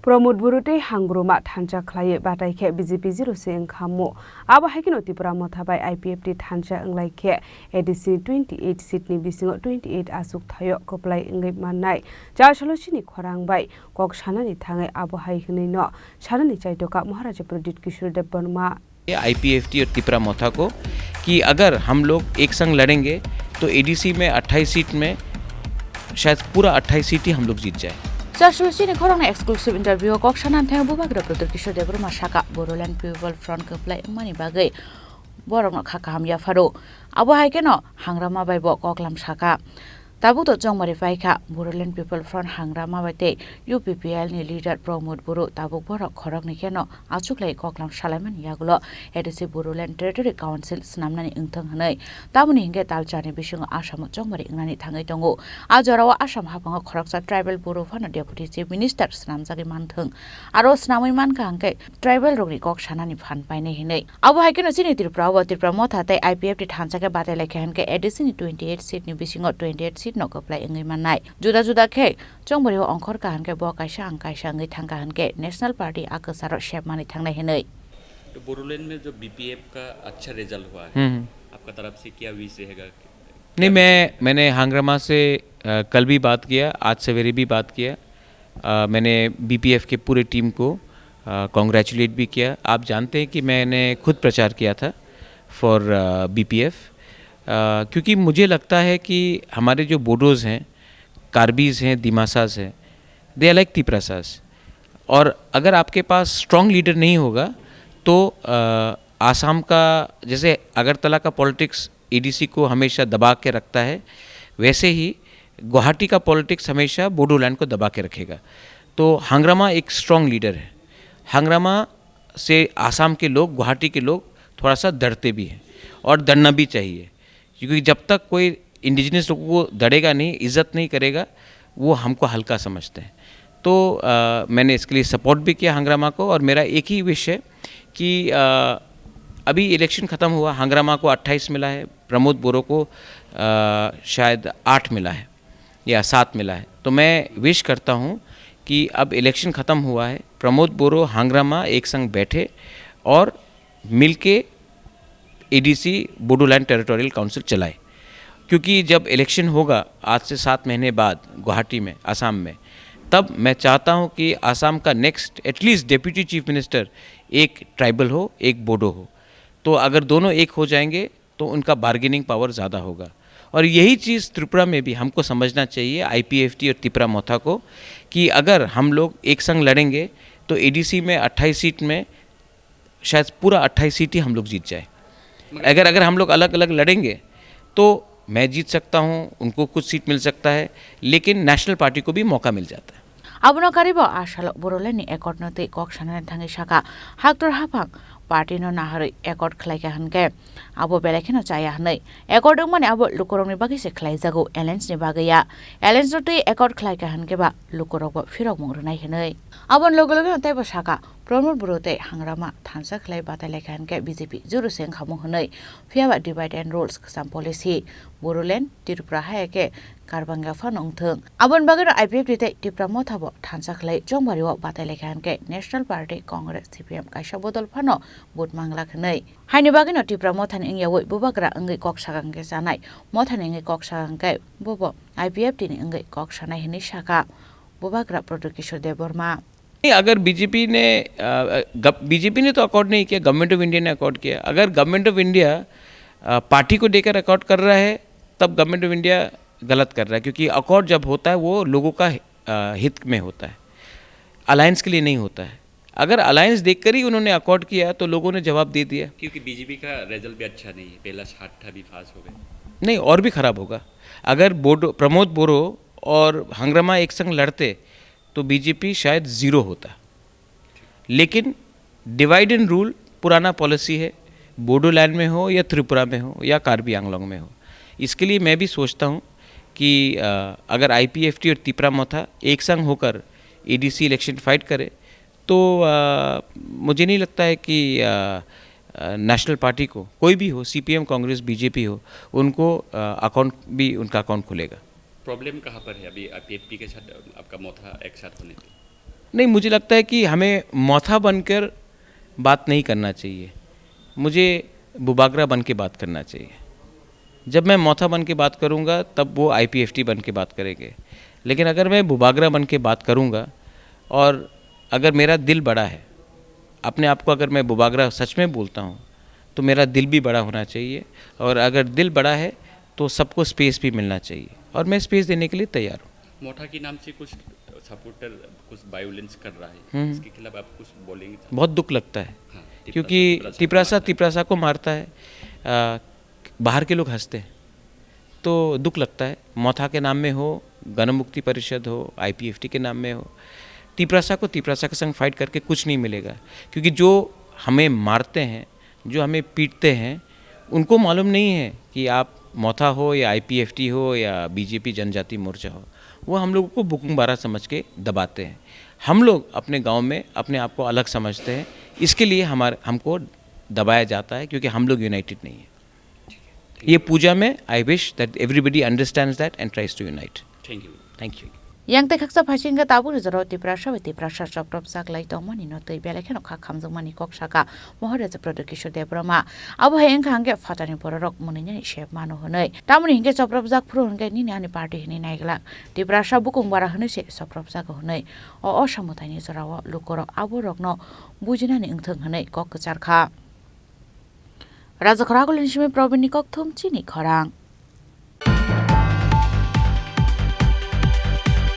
Pramod बुरुते हांग्रुमा थांचा खलाये बाटाइखे BJP जिरोसे ओंखामो आबो हाइकिनो Tripura मथाबाय IPFT थांचा ओंलाइखे ADC 28 सीटनि बिसिङाव 28 आसुक थायो कपलाय ओंगै माननाय जासलसिनि खरांबाय कक सानानि थाङै आबो हाइखिनो सानानि चाइटका महाराजा प्रदीप किशोर देव वर्मा आईपीएफटी और त्रिपुरा मोथा को कि अगर हम लोग एक संग लड़ेंगे तो एडीसी में 28 सीट में शायद पूरा 28 सीट ही हम लोग जीत जाए। जासलसिनि खरांना एक्सक्लूसिव इंटरव्यू कक सानानि थाङै बुबाग्रा प्रदीप किशोर देव वर्मा साका बोडोलैंड पीपल फ्रंट कपलाय ओंमानि बागै बरंनो खाका हामया फारो आबो हाइकेनो हांग्रामा बायबो ककलाम साका ताबुक तो चौमारी फाइखा बोडोलैंड पीपल फ्रंट हांग्रामा बायते यूपीपीएल नि लीडर प्रमोद बुरु ताबुक बरक खरक निकेनो आचुकलाय ककलाम सालायमान यागुलो एडीसी बोडोलैंड टेरिटरी काउंसिल स्नामनानि ओंथों हनै तामुनि हिंगे तालचानि बिसिङाव आसाम चौमारी ओंनानि थाङै दङ आजराव आसाम हाफाङाव खरकसा ट्राइबल बोरो फानो डेपुटी चीफ मिनिस्टर स्नामजागि मानथों आरो स्नामै मानका हंके ट्राइबल रोगनि कक सानानि फान पाइने हिनै आबो हाइकेनो सिनि त्रिपुरा मथाते आईपीएफटी थांचाके बादायलायखे हंके एडीसी नि 28 सीटनि बिसिङाव 28 सीट नो कपलाय ओंगै माननाय जुदा जुदा खे चौमारियाव अंखर का हनके ब कायसा आं कायसा ओंगै थांका हनके नेशनल पार्टी आकसारो शेप मानि थांनाय हिनै। तो बोडोलैंड में जो बीपीएफ का अच्छा रिजल्ट हुआ है आपका तरफ से क्या विश रहेगा? नहीं, मैंने हांग्रामा से कल भी बात किया, आज सवेरे भी बात किया। मैंने बीपीएफ के पूरे टीम को कॉन्ग्रेचुलेट भी किया। आप जानते हैं कि मैंने खुद प्रचार किया था फॉर बीपीएफ क्योंकि मुझे लगता है कि हमारे जो बोडोज़ हैं, कार्बीज़ हैं, दिमासास हैं, दे आर लाइक तिपरासास। और अगर आपके पास स्ट्रॉन्ग लीडर नहीं होगा तो आसाम का जैसे अगरतला का पॉलिटिक्स एडीसी को हमेशा दबा के रखता है, वैसे ही गुवाहाटी का पॉलिटिक्स हमेशा बोडोलैंड को दबा के रखेगा। तो हांग्रामा एक स्ट्रॉन्ग लीडर है। हांग्रामा से आसाम के लोग, गुवाहाटी के लोग थोड़ा सा डरते भी हैं और डरना भी चाहिए, क्योंकि जब तक कोई इंडिजिनस लोगों को डरेगा नहीं, इज़्ज़त नहीं करेगा, वो हमको हल्का समझते हैं। तो मैंने इसके लिए सपोर्ट भी किया हांग्रामा को। और मेरा एक ही विश है कि अभी इलेक्शन ख़त्म हुआ, हांग्रामा को 28 मिला है, प्रमोद बोरो को शायद 8 मिला है या 7 मिला है। तो मैं विश करता हूँ कि अब इलेक्शन ख़त्म हुआ है, प्रमोद बोरो हांग्रामा एक संग बैठे और मिलके एडीसी बोडोलैंड टेरिटोरियल काउंसिल चलाए। क्योंकि जब इलेक्शन होगा आज से 7 महीने बाद गुवाहाटी में, आसाम में, तब मैं चाहता हूं कि आसाम का next at least deputy chief minister एक ट्राइबल हो, एक बोडो हो। तो अगर दोनों एक हो जाएंगे तो उनका बार्गेनिंग पावर ज़्यादा होगा। और यही चीज़ त्रिपुरा में भी हमको समझना चाहिए, आईपीएफटी और त्रिपुरा मोथा को, कि अगर हम लोग एक संग लड़ेंगे तो एडीसी में 28 सीट में शायद पूरा 28 सीट ही हम लोग जीत जाए। अगर हम लोग अलग अलग लड़ेंगे तो मैं जीत सकता हूँ, उनको कुछ सीट मिल सकता है, लेकिन नेशनल पार्टी को भी मौका मिल जाता है। आबनो कारिबो आशाल बोडोलैंडनि एकर्ड नते कक सानानि थाङै साका हाक्टर हाफां पार्टीनो नाहरै एकर्ड खलायका हनके आबो बेलेखेनो चाया हनै एकर्ड माने आबो लुकरंनि बागैसे खलायजागौ एलायन्सनि बागैया एलायन्स नते एकर्ड खलायका हनकेबा लुकरंबो फिरक मंग्रनाय हनै आबन लोगो लोगो तैबो साका प्रमोद बुरुते हांग्रामा थांसा खलाय बादायलायका हनके बीजेपी जुरुसें खामु हनै फियाबा डिवाइड एंड रूल्स खसाम पॉलिसी बोडोलैंड त्रिपुरा हायके कारबांगा फानंथों आबन बागैनो आईपीएफटी त्रिपुरा मथाबो थांसा खलाय चौमारियाव बादायलायका हनके नेशनल पार्टी कांग्रेस सीपीएम कायसा बदल फानो बुट मांगला खनै हायनि बागैनो त्रिपुरा मथानि इंयावै बुबाग्रा ओंगै कक सागांगे जानाय मथानि ओंगै कक सागांगे बबो आईपीएफटी नि ओंगै कक सानाय हनै साका बुबाग्रा प्रदीप किशोर देव वर्मा। अगर बीजेपी ने तो अकॉर्ड नहीं किया, गवर्नमेंट ऑफ इंडिया ने अकॉर्ड किया। अगर गवर्नमेंट ऑफ इंडिया पार्टी को देकर अकॉर्ड कर रहा है तब गवर्नमेंट ऑफ इंडिया गलत कर रहा है, क्योंकि अकॉर्ड जब होता है वो लोगों का हित में होता है, अलायंस के लिए नहीं होता है। अगर अलायंस देखकर ही उन्होंने अकॉर्ड किया तो लोगों ने जवाब दे दिया। क्योंकि बीजेपी का रिजल्ट भी अच्छा नहीं है, पहला 60 भी पास हो गए। नहीं, और भी खराब होगा। अगर प्रमोद बोरो और हांग्रामा एक संग लड़ते तो बीजेपी शायद 0 होता। लेकिन डिवाइड एंड रूल पुराना पॉलिसी है, बोडोलैंड में हो या त्रिपुरा में हो या कार्बी आंगलोंग में हो। इसके लिए मैं भी सोचता हूँ कि अगर आईपीएफटी और त्रिपुरा मोथा एक संग होकर एडीसी इलेक्शन फाइट करे तो मुझे नहीं लगता है कि नेशनल पार्टी को, कोई भी हो, सीपीएम, कांग्रेस, बीजेपी हो, उनको अकाउंट खुलेगा। प्रॉब्लम कहाँ पर है अभी आईपीएफटी के साथ आपका मोथा एक साथ होने की? नहीं, मुझे लगता है कि हमें मौथा बनकर बात नहीं करना चाहिए, मुझे बुबागरा बन के बात करना चाहिए। जब मैं मौथा बन के बात करूँगा तब वो IPFT बन के बात करेंगे, लेकिन अगर मैं बुबागरा बन के बात करूँगा और अगर मेरा दिल बड़ा है, अपने आप को अगर मैं बुबागरा सच में बोलता हूँ तो मेरा दिल भी बड़ा होना चाहिए, और अगर दिल बड़ा है तो सबको स्पेस भी मिलना चाहिए, और मैं स्पेस देने के लिए तैयार हूँ। मोठा के नाम से कुछ सपोर्टर कुछ वायलेंस कर रहा है, इसके खिलाफ आप कुछ बोलेंगे? बहुत दुख लगता है, हाँ, क्योंकि तिपरासा को मारता है, बाहर के लोग हंसते हैं, तो दुख लगता है। मौथा के नाम में हो, गण मुक्ति परिषद हो, IPFT के नाम में हो, तिपरासा के संग फाइट करके कुछ नहीं मिलेगा, क्योंकि जो हमें मारते हैं, जो हमें पीटते हैं, उनको मालूम नहीं है कि आप मौथा हो या IPFT हो या BJP जनजाति मोर्चा हो, वो हम लोगों को बुकुंबारा समझ के दबाते हैं। हम लोग अपने गांव में अपने आप को अलग समझते हैं, इसके लिए हमको दबाया जाता है, क्योंकि हम लोग यूनाइटेड नहीं है। ये पूजा में I wish that everybody understands that and tries to unite. Thank you. yang te khaksa phasing tabu jaro tiprasha choprop sak lai to mani no tei bele kheno kha khamjung mani kok saka mohore je product kishor debrama abo heng khang ge fatani porok munini shep mano honai tamuni hinge choprop jak phru hinge ni ani party hini naigla tiprasha bukung bara hne se choprop jak honai o samutai ni jarawa lukoro abo rokno bujina ni ingthang honai kok char kha raja khara golin shime probini kok thum chini kharang